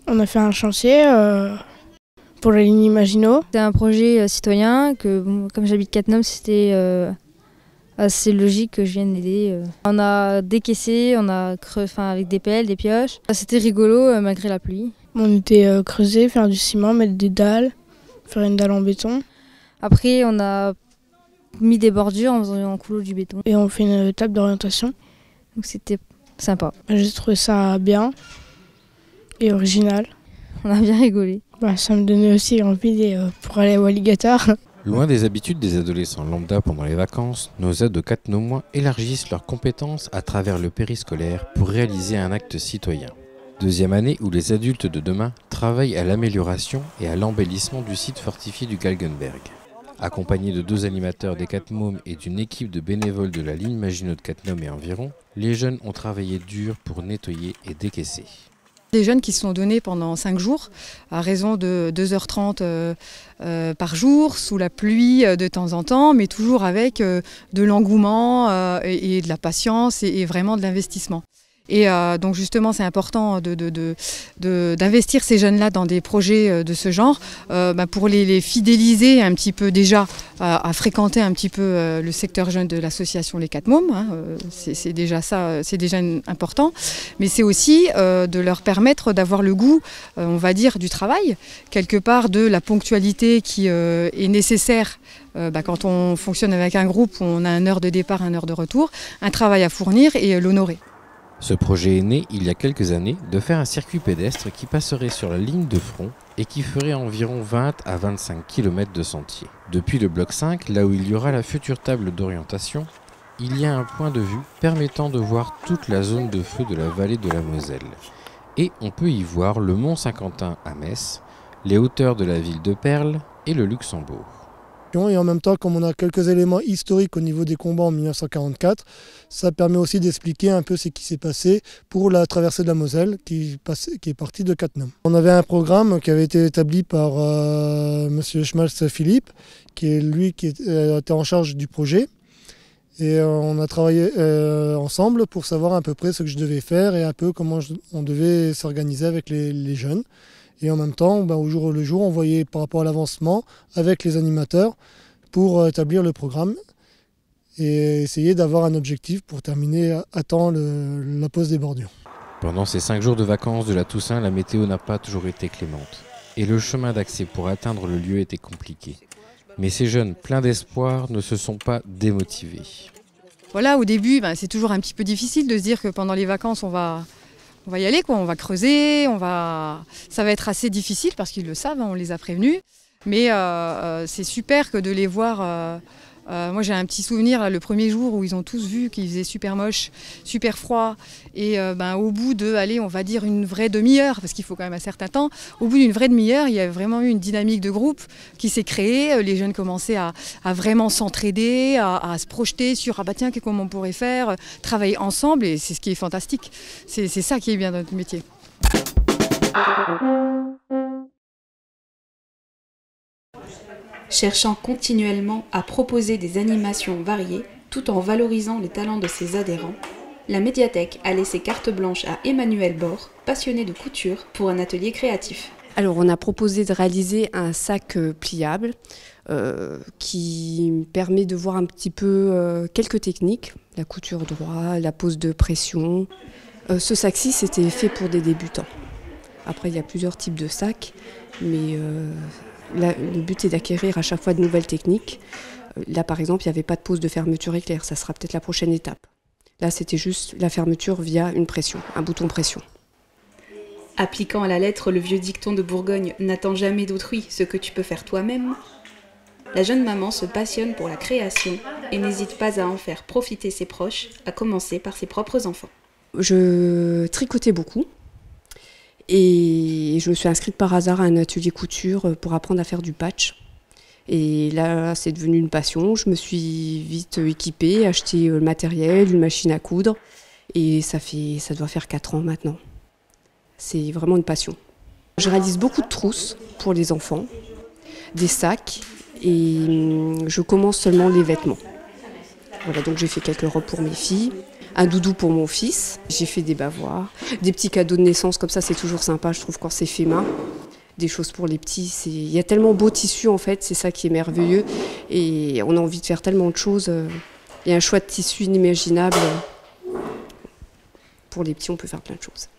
On a fait un chantier pour la ligne Maginot. C'est un projet citoyen que, bon, comme j'habite Cattenom, c'était assez logique que je vienne aider. On a décaissé, on a avec des pelles, des pioches. C'était rigolo malgré la pluie. On était creuser, faire du ciment, mettre des dalles, faire une dalle en béton. Après, on a mis des bordures en faisant en coulant du béton. Et on fait une table d'orientation. Donc c'était sympa. J'ai trouvé ça bien et original. On a bien rigolé. Ça me donnait aussi envie pour aller au alligator. Loin des habitudes des adolescents lambda pendant les vacances, nos aides de Cattenom élargissent leurs compétences à travers le périscolaire pour réaliser un acte citoyen. Deuxième année où les adultes de demain travaillent à l'amélioration et à l'embellissement du site fortifié du Galgenberg. Accompagnés de 2 animateurs des Cattenom et d'une équipe de bénévoles de la ligne Maginot de Cattenom et environ, les jeunes ont travaillé dur pour nettoyer et décaisser. Des jeunes qui se sont donnés pendant 5 jours, à raison de 2h30 par jour, sous la pluie de temps en temps, mais toujours avec de l'engouement et de la patience et vraiment de l'investissement. Et donc justement, c'est important d'investir ces jeunes-là dans des projets de ce genre pour les fidéliser un petit peu déjà à fréquenter un petit peu le secteur jeune de l'association Les Cattenom. C'est déjà ça, c'est déjà important. Mais c'est aussi de leur permettre d'avoir le goût, on va dire, du travail, quelque part de la ponctualité qui est nécessaire. Quand on fonctionne avec un groupe, on a 1 heure de départ, 1 heure de retour, un travail à fournir et l'honorer. Ce projet est né il y a quelques années de faire un circuit pédestre qui passerait sur la ligne de front et qui ferait environ 20 à 25 km de sentier. Depuis le bloc 5, là où il y aura la future table d'orientation, il y a un point de vue permettant de voir toute la zone de feu de la vallée de la Moselle. Et on peut y voir le mont Saint-Quentin à Metz, les hauteurs de la ville de Perles et le Luxembourg. Et en même temps, comme on a quelques éléments historiques au niveau des combats en 1944, ça permet aussi d'expliquer un peu ce qui s'est passé pour la traversée de la Moselle qui est partie de Cattenom. On avait un programme qui avait été établi par M. Schmalz Philippe, qui était en charge du projet. Et on a travaillé ensemble pour savoir à peu près ce que je devais faire et un peu comment on devait s'organiser avec les jeunes. Et en même temps, au jour le jour, on voyait par rapport à l'avancement avec les animateurs pour établir le programme et essayer d'avoir un objectif pour terminer à temps la pose des bordures. Pendant ces 5 jours de vacances de la Toussaint, la météo n'a pas toujours été clémente. Et le chemin d'accès pour atteindre le lieu était compliqué. Mais ces jeunes, pleins d'espoir, ne se sont pas démotivés. Voilà, au début, c'est toujours un petit peu difficile de se dire que pendant les vacances, on va y aller, on va creuser, ça va être assez difficile parce qu'ils le savent, on les a prévenus. Mais c'est super que de les voir. Moi j'ai un petit souvenir le premier jour où ils ont tous vu qu'il faisait super moche, super froid. Et au bout de, on va dire une vraie demi-heure, parce qu'il faut quand même un certain temps, au bout d'une vraie demi-heure, il y a vraiment eu une dynamique de groupe qui s'est créée. Les jeunes commençaient à vraiment s'entraider, à se projeter sur tiens, comment on pourrait faire, travailler ensemble, et c'est ce qui est fantastique. C'est ça qui est bien dans notre métier. Cherchant continuellement à proposer des animations variées tout en valorisant les talents de ses adhérents, la médiathèque a laissé carte blanche à Emmanuel Bord, passionné de couture, pour un atelier créatif. Alors on a proposé de réaliser un sac pliable qui permet de voir un petit peu quelques techniques, la couture droit, la pose de pression. Ce sac-ci c'était fait pour des débutants. Après il y a plusieurs types de sacs, mais le but est d'acquérir à chaque fois de nouvelles techniques. Là, par exemple, il n'y avait pas de pose de fermeture éclair. Ça sera peut-être la prochaine étape. Là, c'était juste la fermeture via une pression, un bouton pression. Appliquant à la lettre le vieux dicton de Bourgogne « N'attends jamais d'autrui ce que tu peux faire toi-même », la jeune maman se passionne pour la création et n'hésite pas à en faire profiter ses proches, à commencer par ses propres enfants. Je tricotais beaucoup. Et je me suis inscrite par hasard à un atelier couture pour apprendre à faire du patch. Et là, c'est devenu une passion. Je me suis vite équipée, acheté le matériel, une machine à coudre. Et ça doit faire 4 ans maintenant. C'est vraiment une passion. Je réalise beaucoup de trousses pour les enfants, des sacs et je commence seulement les vêtements. Voilà, donc j'ai fait quelques robes pour mes filles, un doudou pour mon fils, j'ai fait des bavoirs, des petits cadeaux de naissance comme ça, c'est toujours sympa, je trouve, quand c'est fait main. Des choses pour les petits, il y a tellement beau tissu en fait, c'est ça qui est merveilleux et on a envie de faire tellement de choses. Il y a un choix de tissu inimaginable. Pour les petits, on peut faire plein de choses.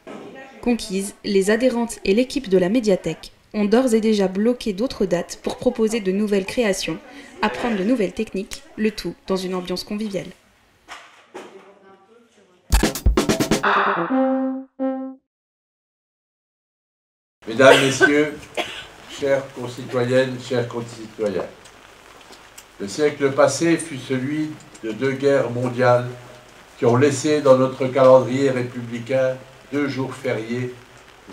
Conquises, les adhérentes et l'équipe de la médiathèque ont d'ores et déjà bloqué d'autres dates pour proposer de nouvelles créations, apprendre de nouvelles techniques, le tout dans une ambiance conviviale. Mesdames, Messieurs, chères concitoyennes, chers concitoyens, le siècle passé fut celui de 2 guerres mondiales qui ont laissé dans notre calendrier républicain 2 jours fériés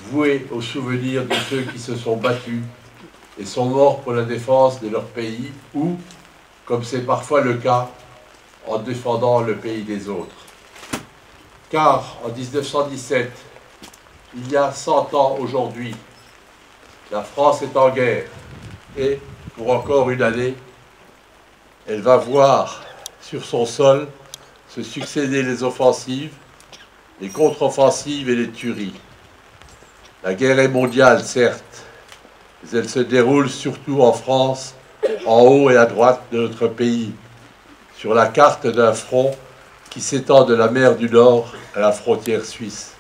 voués au souvenir de ceux qui se sont battus et sont morts pour la défense de leur pays ou, comme c'est parfois le cas, en défendant le pays des autres. Car en 1917, il y a 100 ans aujourd'hui, la France est en guerre et, pour encore une année, elle va voir sur son sol se succéder les offensives, les contre-offensives et les tueries. La guerre est mondiale, certes, mais elle se déroule surtout en France, en haut et à droite de notre pays, sur la carte d'un front qui s'étend de la mer du Nord à la frontière suisse.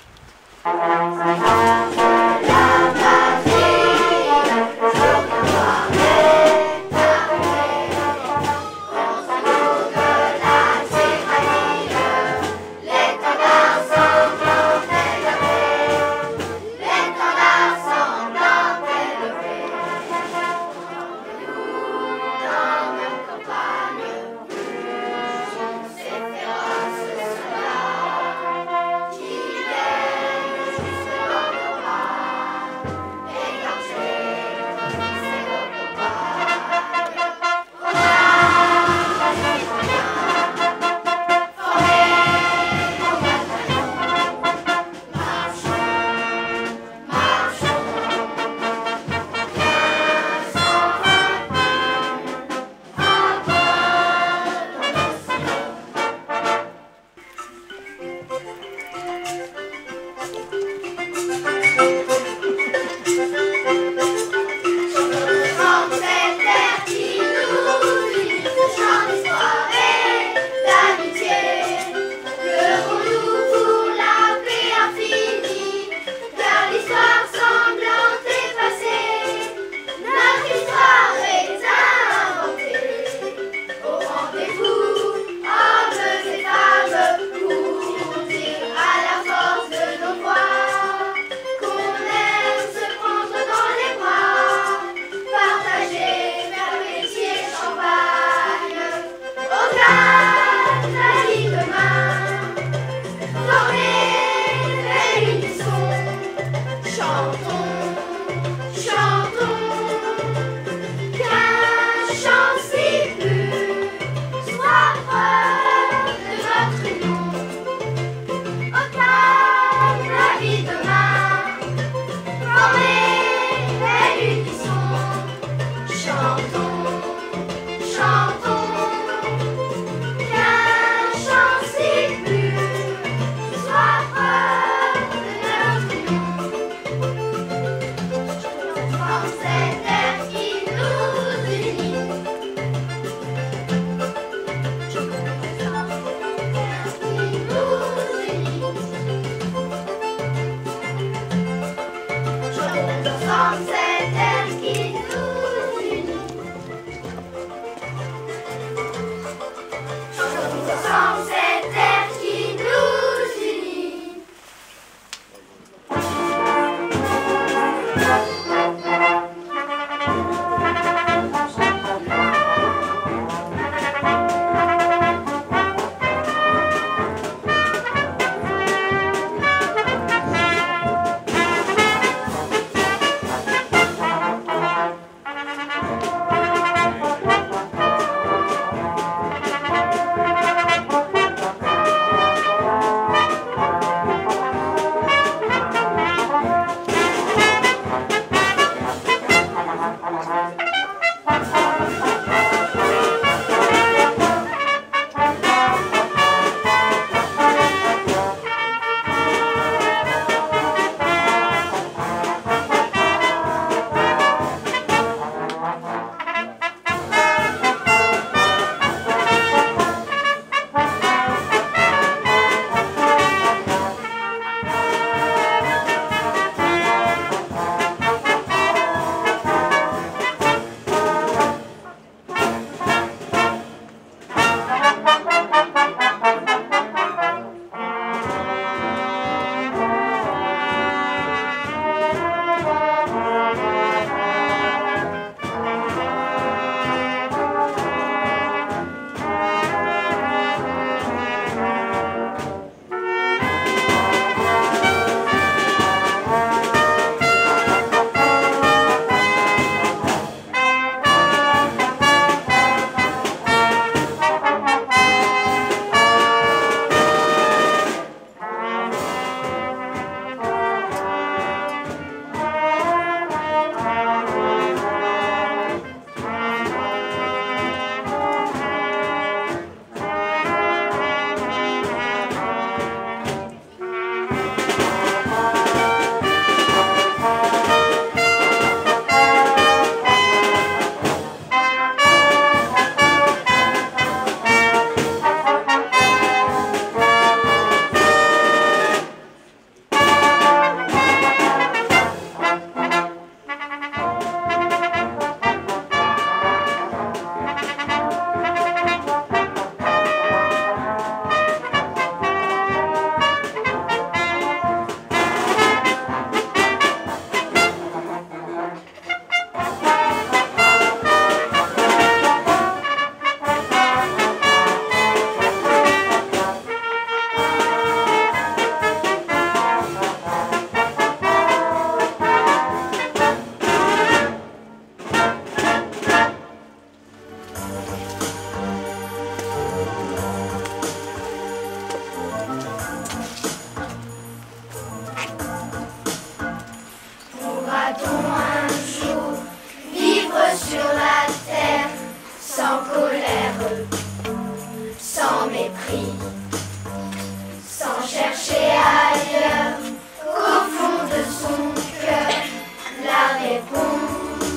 réponse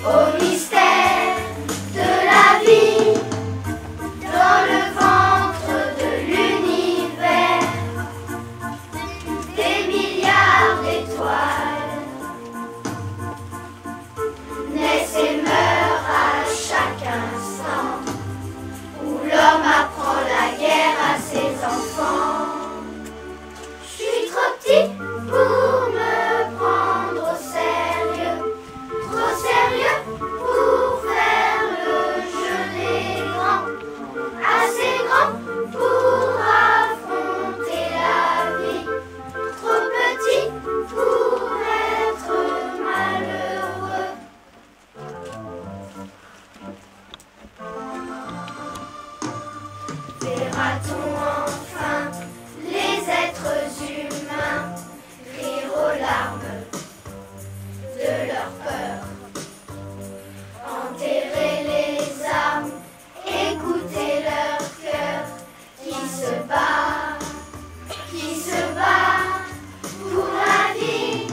au mystère de la vie dans le ventre de l'univers, des milliards d'étoiles naissent et meurent à chaque instant, où l'homme apprend la guerre à ses enfants. Je suis trop petit pour me prendre au sérieux, trop sérieux pour faire le jeu des grands, assez grand pour affronter la vie, trop petit pour être malheureux. Verra-t-on enfin les êtres humains rire aux larmes de leur peur, enterrer les armes, écouter leur cœur qui se bat pour la vie.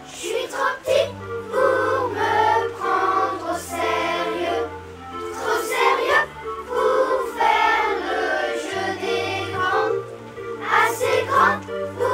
Je suis trop petit pour me prendre au sérieux, trop sérieux pour faire le jeu des grands, assez grand pour